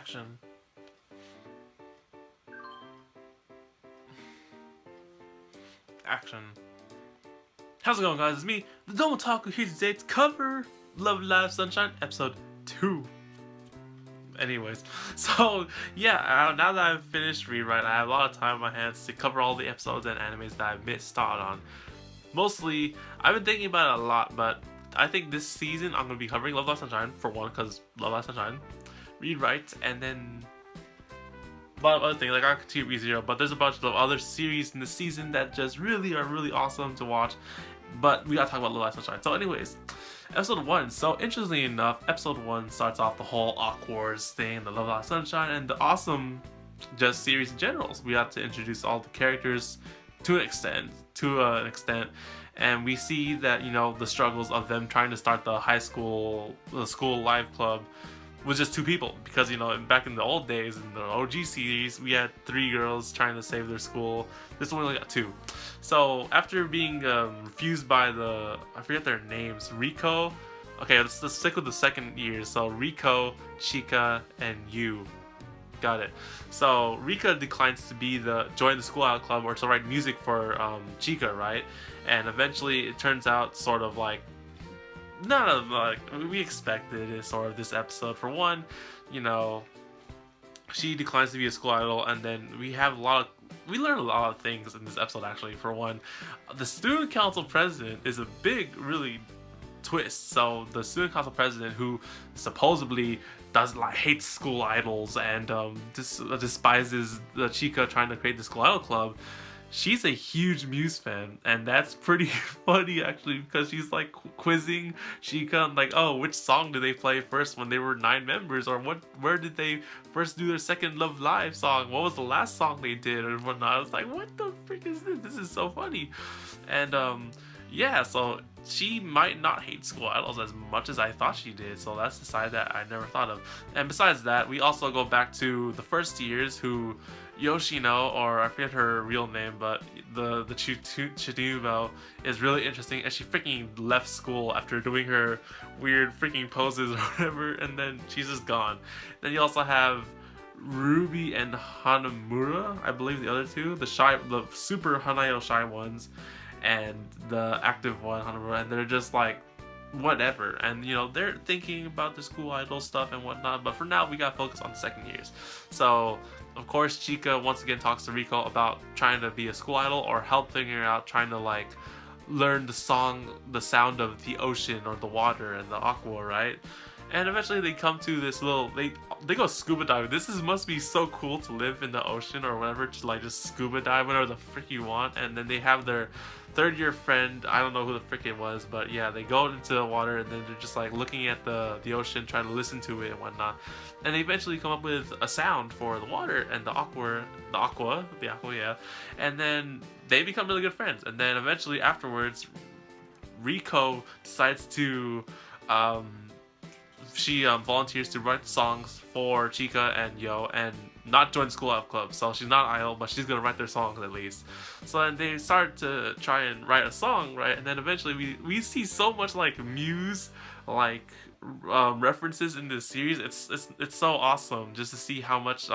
Action. Action. How's it going, guys? It's me, the Domotaku, here today to cover Love Live Sunshine episode 2. Anyways, so yeah, now that I've finished Rewrite, I have a lot of time on my hands to cover all the episodes and animes that I've missed out on. Mostly, I've been thinking about it a lot, but I think this season I'm going to be covering Love Live Sunshine, for one, because Love Live Sunshine, Rewrite, and then a lot of other things, like I continue ReZero, but there's a bunch of other series in the season that just really are really awesome to watch. But we gotta talk about Love Live Sunshine. So anyways, episode 1. So interestingly enough, episode 1 starts off the whole awkward thing, the Love Live Sunshine, and the awesome just series in general. So we have to introduce all the characters to an extent, and we see that, you know, the struggles of them trying to start the school live club with just 2 people, because, you know, back in the old days in the OG series we had 3 girls trying to save their school. This one only got 2. So after being refused by I forget their names, Riko. Okay, let's stick with the second year. So Riko, Chika, and Yu. Got it. So Rika declines to join the school out club or to write music for Chika, right? And eventually it turns out sort of like we expected it, sort of, this episode. For one, you know, she declines to be a school idol, and then we learn a lot of things in this episode. Actually, for one, the student council president is a big, really twist. So the student council president, who supposedly hates school idols and despises the Chika trying to create the school idol club, she's a huge Muse fan, and that's pretty funny actually, because she's like quizzing Chika, like, oh, which song did they play first when they were 9 members, or where did they first do their second Love Live song, what was the last song they did, or whatnot. I was like, what the frick is this? This is so funny. And yeah, so she might not hate school idols as much as I thought she did, so that's the side that I never thought of. And besides that, we also go back to the first years, who Yoshino, or I forget her real name, but the Chidumo is really interesting, and she freaking left school after doing her weird freaking poses or whatever, and then she's just gone. Then you also have Ruby and Hanamura, I believe the other two, the super Hanayo shy ones, and the active one, Hanamura, and they're just like, whatever. And, you know, they're thinking about the school idol stuff and whatnot, but for now we gotta focus on the second years. So of course Chika once again talks to Riko about trying to be a school idol, or helping her out trying to like learn the sound of the ocean or the water and the aqua, right? And eventually they come to this they go scuba diving. Must be so cool to live in the ocean or whatever, to like just scuba dive whenever the frick you want. And then they have their 3rd year friend, I don't know who the frick it was, but yeah, they go into the water and then they're just like looking at the ocean, trying to listen to it and whatnot. And they eventually come up with a sound for the water and the aqua, yeah. And then they become really good friends. And then eventually afterwards, Riko decides to she volunteers to write songs for Chika and Yo, and not join the school out club. So she's not idol, but she's gonna write their songs at least. So then they start to try and write a song, right? And then eventually we see so much like Muse like references in this series. It's so awesome just to see how much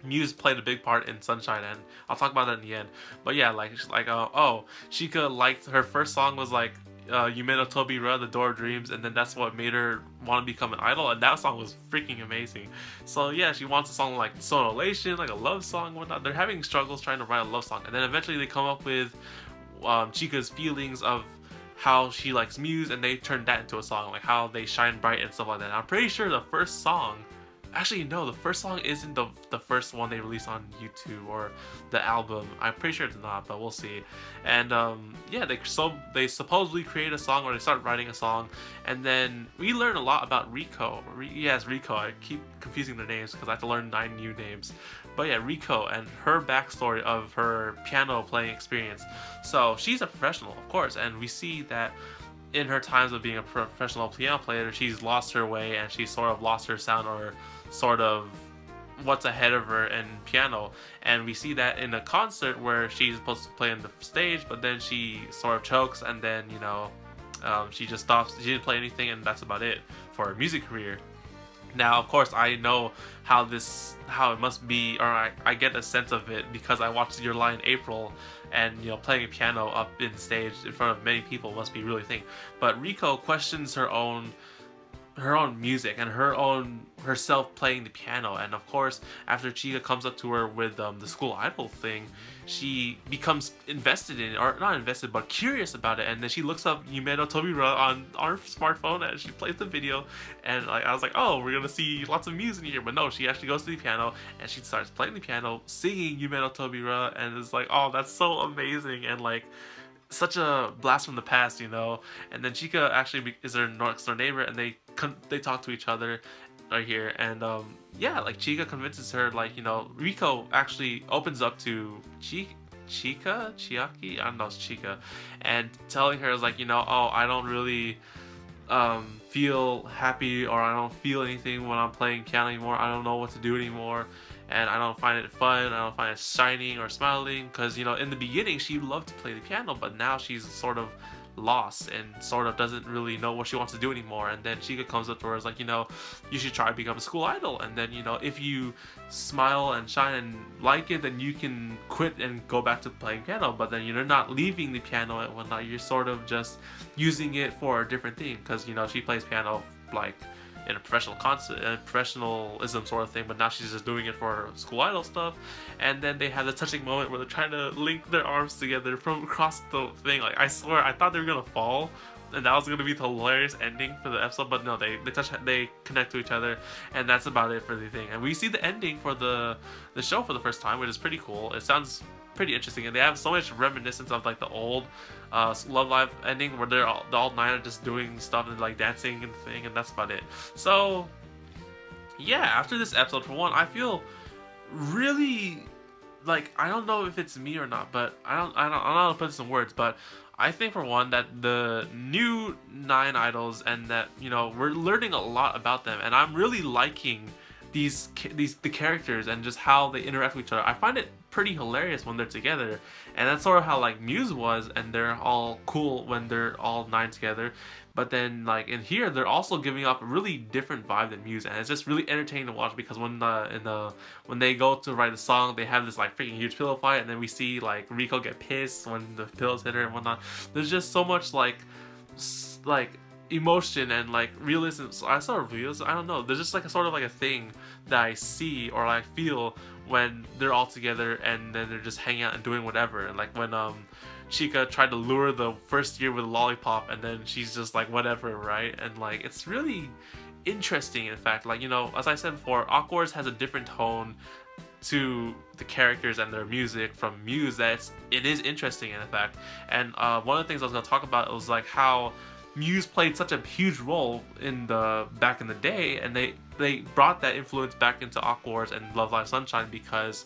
Muse played a big part in Sunshine, and I'll talk about that in the end. But yeah, Chika liked her first song was like Yumeno Tobira, The Door of Dreams, and then that's what made her want to become an idol, and that song was freaking amazing. So yeah, she wants a song like Sonolation, like a love song, whatnot. They're having struggles trying to write a love song, and then eventually they come up with Chika's feelings of how she likes Muse, and they turn that into a song, like how they shine bright and stuff like that. And I'm pretty sure the first song, actually no, the first song isn't the first one they released on YouTube or the album. I'm pretty sure it's not, but we'll see. And yeah, they supposedly create a song, or they start writing a song, and then we learn a lot about Riko. Yes, Riko. I keep confusing their names because I have to learn 9 new names. But yeah, Riko and her backstory of her piano playing experience. So she's a professional, of course, and we see that in her times of being a professional piano player, she's lost her way, and she's sort of lost her sound, or sort of what's ahead of her in piano. And we see that in a concert where she's supposed to play on the stage, but then she sort of chokes, and then, you know, she just stops. She didn't play anything, and that's about it for her music career. Now, of course, I know how it must be, or I get a sense of it because I watched Your Lie in April, and playing a piano up in stage in front of many people must be really thing. But Riko questions her own music and herself playing the piano, and of course after Chika comes up to her with the school idol thing, she becomes invested in it, or not invested but curious about it, and then she looks up Yume no Tobira on our smartphone and she plays the video, and like I was like, oh, we're gonna see lots of music in here, but no, she actually goes to the piano and she starts playing the piano, singing Yume no Tobira, and it's like, oh, that's so amazing, and like such a blast from the past, And then Chika actually is her next door neighbor, and they talk to each other right here, and yeah, like Chika convinces her, like Riko actually opens up to Chiaki, I don't know, it's Chika, and telling her is like, oh, I don't really feel happy, or I don't feel anything when I'm playing piano anymore. I don't know what to do anymore, and I don't find it fun. I don't find it shining or smiling, because in the beginning she loved to play the piano, but now she's sort of lost and sort of doesn't really know what she wants to do anymore. And then Chika comes up to her, is like, you should try to become a school idol, and then if you smile and shine and like it, then you can quit and go back to playing piano. But then you're not leaving the piano and whatnot, you're sort of just using it for a different thing, because she plays piano like in a professional concert, a professionalism sort of thing, but now she's just doing it for school idol stuff. And then they have the touching moment where they're trying to link their arms together from across the thing. Like, I swear, I thought they were gonna fall, and that was gonna be the hilarious ending for the episode, but no, they connect to each other, and that's about it for the thing. And we see the ending for the show for the first time, which is pretty cool. It sounds pretty interesting, and they have so much reminiscence of like the old Love Live ending, where they're all nine are just doing stuff and like dancing and thing, and that's about it. So yeah, after this episode, for one, I feel really like, I don't know if it's me or not, but I don't know how to put this in words, but I think for one that the new 9 idols, and that we're learning a lot about them, and I'm really liking the characters and just how they interact with each other. I find it pretty hilarious when they're together, and that's sort of how like Muse was, and they're all cool when they're all 9 together. But then like in here, they're also giving off a really different vibe than Muse, and it's just really entertaining to watch, because when they go to write the song, they have this like freaking huge pillow fight, and then we see like Riko get pissed when the pillows hit her and whatnot. There's just so much like emotion and like realism. I sort of realism, I don't know, there's just like a sort of like a thing that I see or I feel when they're all together, and then they're just hanging out and doing whatever. And like when Chika tried to lure the first year with a lollipop, and then she's just like whatever, right? And like it's really interesting. In fact, like as I said before, Awkward has a different tone to the characters and their music from Muse that it is interesting in fact. And one of the things I was going to talk about was like how Muse played such a huge role back in the day, and they brought that influence back into Awkward and Love Live Sunshine, because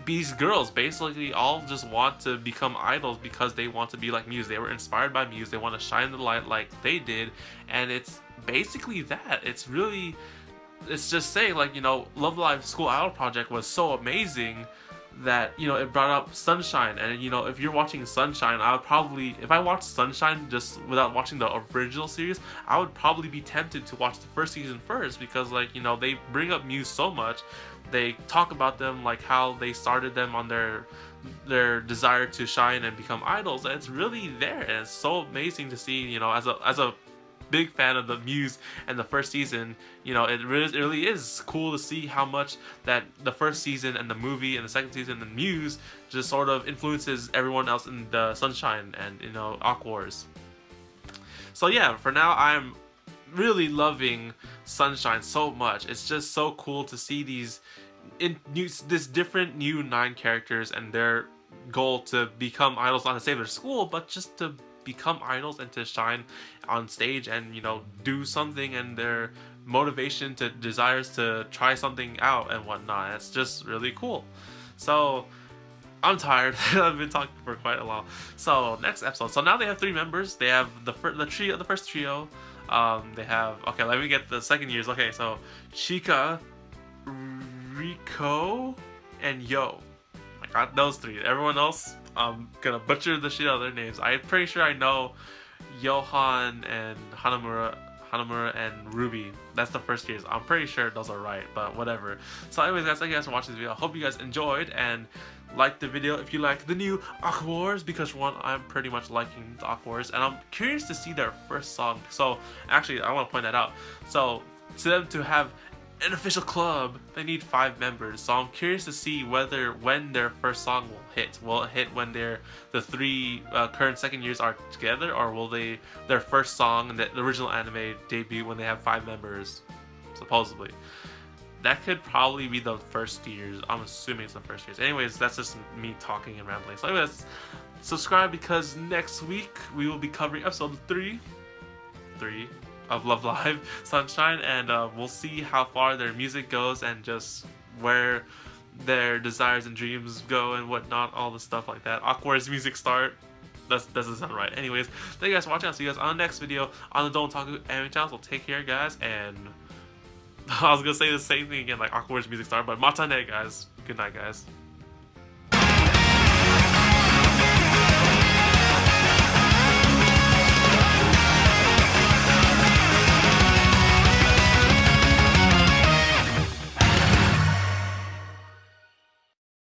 these girls basically all just want to become idols because they want to be like Muse. They were inspired by Muse. They want to shine the light like they did, and it's basically that. It's just saying like Love Live School Idol Project was so amazing that it brought up Sunshine, and if you're watching Sunshine, I would probably, if I watched Sunshine just without watching the original series, I would probably be tempted to watch the first season first, because like they bring up Muse so much. They talk about them, like how they started them on their desire to shine and become idols, and it's really there, and it's so amazing to see. As a big fan of the Muse and the first season, it really is cool to see how much that the first season and the movie and the second season and Muse just sort of influences everyone else in the Sunshine and Awkwards. So yeah, for now I'm really loving Sunshine so much. It's just so cool to see this different new 9 characters and their goal to become idols, not to save their school, but just to become idols and to shine on stage and do something, and their motivation to desires to try something out and whatnot. It's just really cool. So I'm tired. I've been talking for quite a while. So next episode. So now they have 3 members. They have the first trio. They have, okay, let me get the second years. Okay, so Chika, Riko, and Yo. I got those 3. Everyone else, I'm gonna butcher the shit out of their names. I'm pretty sure I know Johan and Hanamura. Hanamura and Ruby. That's the first years. I'm pretty sure those are right, but whatever. So anyways guys, thank you guys for watching this video. I hope you guys enjoyed and like the video if you like the new Aqua Wars, because for one, I'm pretty much liking the Aqua Wars, and I'm curious to see their first song. So actually, I want to point that out. So to them to have an official club, they need 5 members. So I'm curious to see when their first song will hit. Will it hit when the 3 current second years are together, or will their first song, the original anime, debut when they have 5 members, supposedly? That could probably be the first years. I'm assuming it's the first years. Anyways, that's just me talking and rambling. So anyways, subscribe, because next week we will be covering episode 3 of Love Live Sunshine, and we'll see how far their music goes and just where their desires and dreams go and whatnot, all the stuff like that. Awkward's music start. That doesn't sound right. Anyways, thank you guys for watching. I'll see you guys on the next video on the Don't Taku Anime channel. So take care, guys, and I was gonna say the same thing again, like Awkward's music start, but matane, guys. Good night, guys.